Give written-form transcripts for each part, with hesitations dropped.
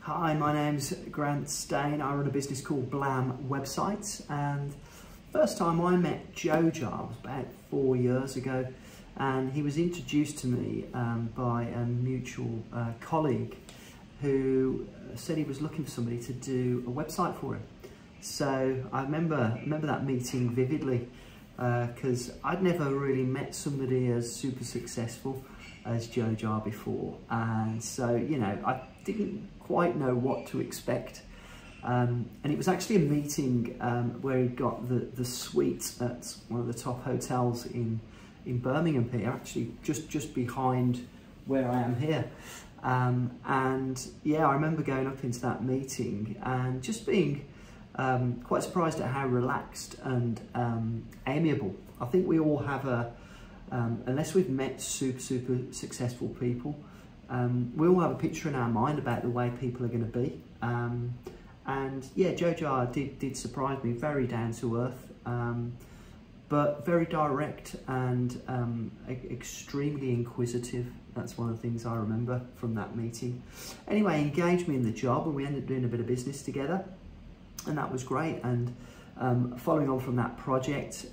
Hi, my name's Grant Stain. I run a business called BLAM websites, and first time I met Jojar was about 4 years ago, and he was introduced to me by a mutual colleague who said he was looking for somebody to do a website for him. So I remember that meeting vividly, because I'd never really met somebody as super successful as Jojar before, and so, you know, I didn't quite know what to expect, and it was actually a meeting where he got the suite at one of the top hotels in Birmingham here, actually just behind where I am here, and yeah, I remember going up into that meeting and just being quite surprised at how relaxed and amiable. I think we all have unless we've met super successful people, we all have a picture in our mind about the way people are going to be. And yeah, Jojar did surprise me. Very down to earth, but very direct and extremely inquisitive. That's one of the things I remember from that meeting. Anyway, he engaged me in the job and we ended up doing a bit of business together, and that was great. And following on from that project,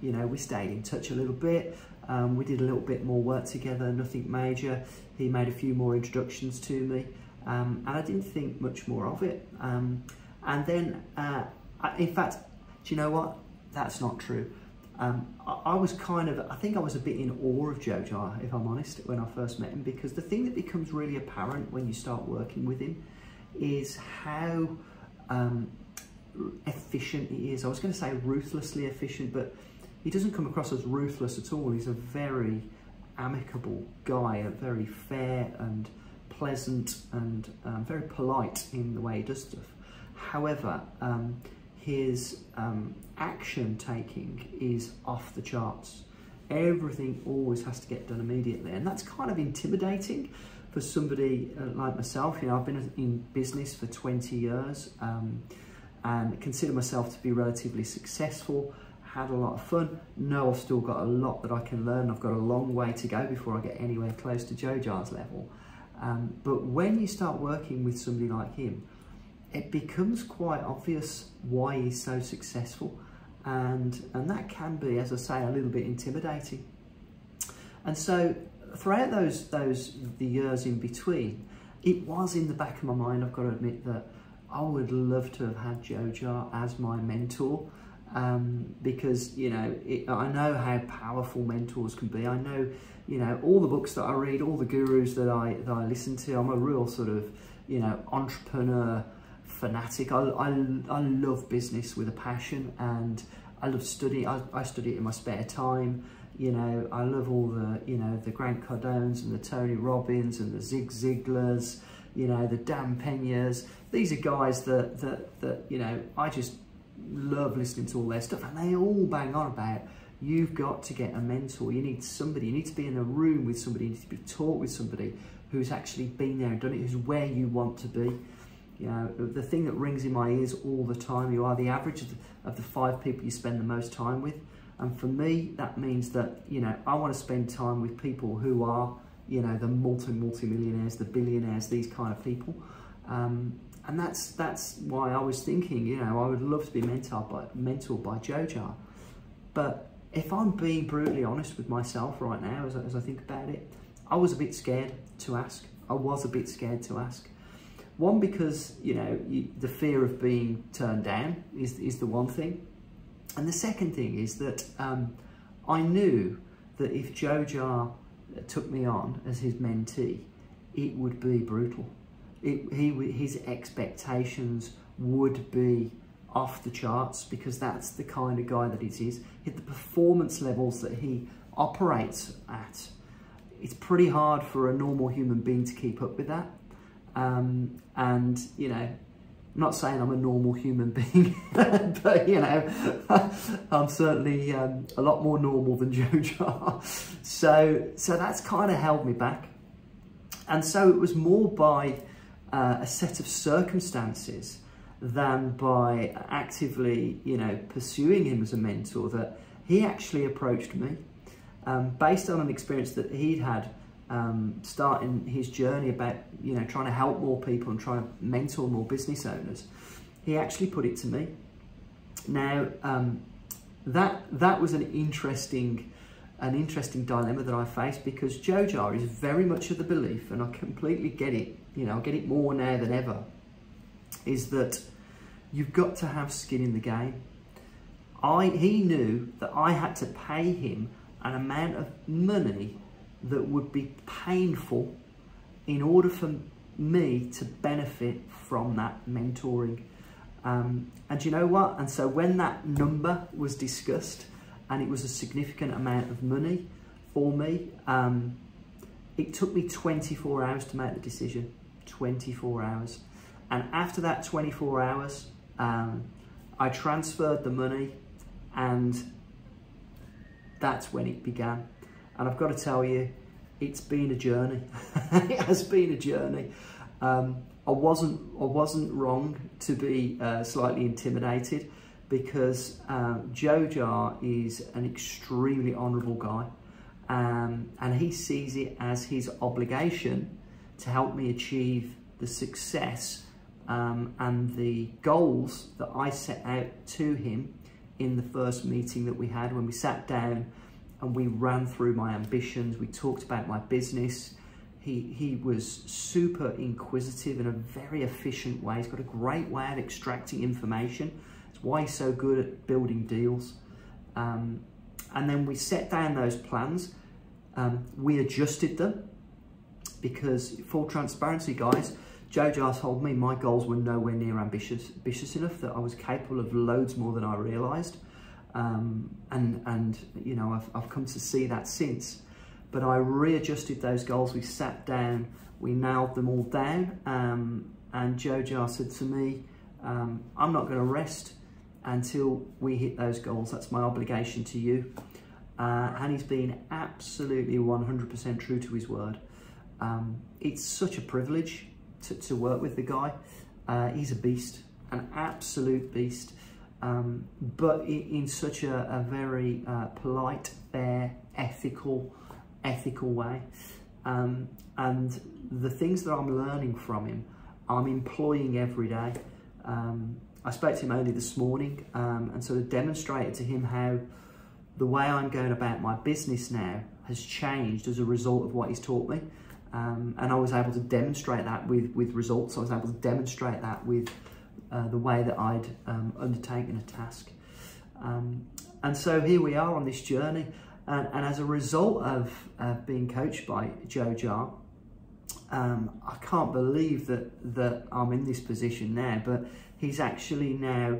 you know, we stayed in touch a little bit. We did a little bit more work together, nothing major. He made a few more introductions to me, and I didn't think much more of it. And then, in fact, do you know what? That's not true. I was I think I was a bit in awe of Jojar, if I'm honest, when I first met him, because the thing that becomes really apparent when you start working with him is how efficient he is. I was going to say ruthlessly efficient, but he doesn't come across as ruthless at all. He's a very amicable guy, a very fair and pleasant and very polite in the way he does stuff. However, his action taking is off the charts. Everything always has to get done immediately, and that's kind of intimidating for somebody like myself. You know, I've been in business for 20 years and consider myself to be relatively successful. Had a lot of fun. Know I've still got a lot that I can learn. I've got a long way to go before I get anywhere close to Jojar's level. But when you start working with somebody like him, it becomes quite obvious why he's so successful, and that can be, as I say, a little bit intimidating. And so throughout the years in between, it was in the back of my mind, I've got to admit, that I would love to have had Jojar as my mentor. Because, you know, I know how powerful mentors can be. I know, you know, all the books that I read, all the gurus that I listen to. I'm a real sort of, you know, entrepreneur fanatic. I love business with a passion, and I love study. I study it in my spare time. You know, I love all the, you know, the Grant Cardones and the Tony Robbins and the Zig Ziglars, you know, the Dan Peñas. These are guys that you know, I just love listening to all their stuff, and they all bang on about, you've got to get a mentor. You need somebody, you need to be in a room with somebody, you need to be taught with somebody who's actually been there and done it, who's where you want to be. You know, the thing that rings in my ears all the time, you are the average of the 5 people you spend the most time with. And for me, that means that, you know, I want to spend time with people who are, you know, the multi-millionaires, the billionaires, these kind of people. And that's why I was thinking, you know, I would love to be mentored by Jojar. But if I'm being brutally honest with myself right now, as I think about it, I was a bit scared to ask. I was a bit scared to ask. One, because, you know, the fear of being turned down is the one thing. And the second thing is that I knew that if Jojar took me on as his mentee, it would be brutal. His expectations would be off the charts, because that's the kind of guy that he is. The performance levels that he operates at, it's pretty hard for a normal human being to keep up with that. And, you know, I'm not saying I'm a normal human being, but, you know, I'm certainly a lot more normal than Jojar. So that's kind of held me back. And so it was more by a set of circumstances than by actively, you know, pursuing him as a mentor that he actually approached me, based on an experience that he'd had starting his journey about, you know, trying to help more people and trying to mentor more business owners, he actually put it to me. Now, that was an interesting dilemma that I faced, because Jojar is very much of the belief, and I completely get it, you know, I get it more now than ever, is that you've got to have skin in the game. He knew that I had to pay him an amount of money that would be painful in order for me to benefit from that mentoring. And you know what? And so when that number was discussed, and it was a significant amount of money for me, it took me 24 hours to make the decision. 24 hours. And after that 24 hours, I transferred the money, and that's when it began. And I've got to tell you, it's been a journey. It has been a journey. I wasn't wrong to be slightly intimidated, because Jojar is an extremely honourable guy, and he sees it as his obligation to help me achieve the success and the goals that I set out to him in the first meeting that we had, when we sat down and we ran through my ambitions. We talked about my business. He was super inquisitive in a very efficient way. He's got a great way of extracting information. It's why he's so good at building deals. And then we set down those plans. We adjusted them, because, full transparency, guys, Jojar told me my goals were nowhere near ambitious enough, that I was capable of loads more than I realised. And you know, I've come to see that since. But I readjusted those goals. We sat down, we nailed them all down, and Jojar said to me, I'm not going to rest until we hit those goals. That's my obligation to you. And he's been absolutely 100% true to his word. It's such a privilege to work with the guy. He's a beast, an absolute beast, but in such a very polite, fair, ethical way. And the things that I'm learning from him, I'm employing every day. I spoke to him only this morning, and sort of demonstrated to him how the way I'm going about my business now has changed as a result of what he's taught me. And I was able to demonstrate that with results. I was able to demonstrate that with the way that I'd undertaken a task. And so here we are on this journey. And as a result of being coached by Jojar, I can't believe that I'm in this position now, but he's actually now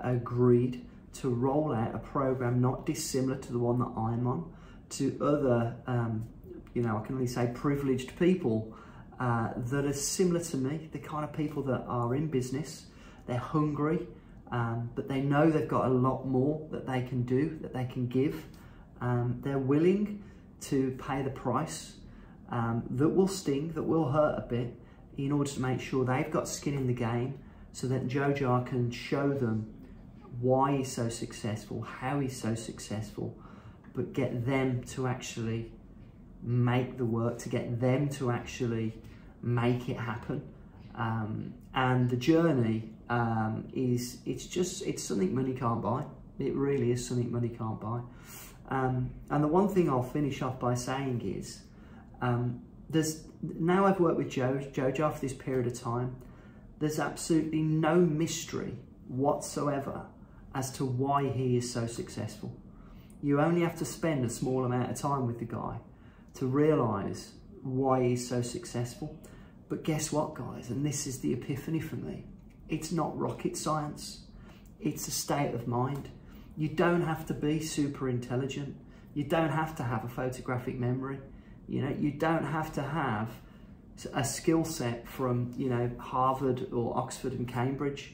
agreed to roll out a program not dissimilar to the one that I'm on, to other, you know, I can only say privileged people that are similar to me, the kind of people that are in business. They're hungry, but they know they've got a lot more that they can do, that they can give. They're willing to pay the price that will sting, that will hurt a bit, in order to make sure they've got skin in the game, so that Jojar can show them why he's so successful, how he's so successful, but get them to actually make the work, to get them to actually make it happen. And the journey it's something money can't buy. It really is something money can't buy. And the one thing I'll finish off by saying is, now I've worked with Jojar for this period of time, there's absolutely no mystery whatsoever as to why he is so successful. You only have to spend a small amount of time with the guy to realise why he's so successful. But guess what, guys? And this is the epiphany for me. It's not rocket science. It's a state of mind. You don't have to be super intelligent. You don't have to have a photographic memory. You know, you don't have to have a skill set from, you know, Harvard or Oxford and Cambridge.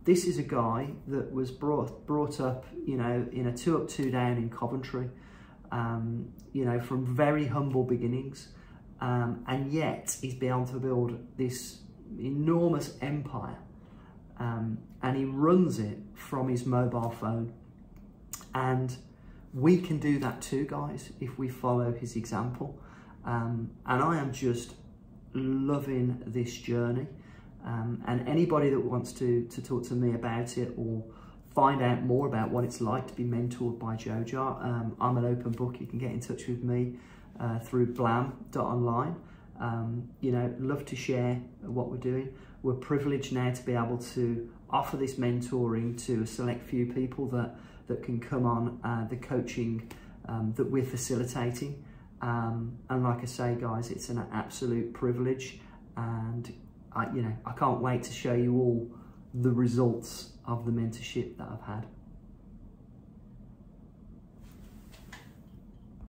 This is a guy that was brought up, you know, in a 2 up, 2 down in Coventry, you know, from very humble beginnings, and yet he's been able to build this enormous empire, and he runs it from his mobile phone. And we can do that too, guys, if we follow his example. and I am just loving this journey. And anybody that wants to talk to me about it or find out more about what it's like to be mentored by Jojar, I'm an open book. You can get in touch with me through BLAM.online. You know, love to share what we're doing. We're privileged now to be able to offer this mentoring to a select few people that can come on the coaching that we're facilitating. And like I say, guys, it's an absolute privilege, and I can't wait to show you all the results of the mentorship that I've had.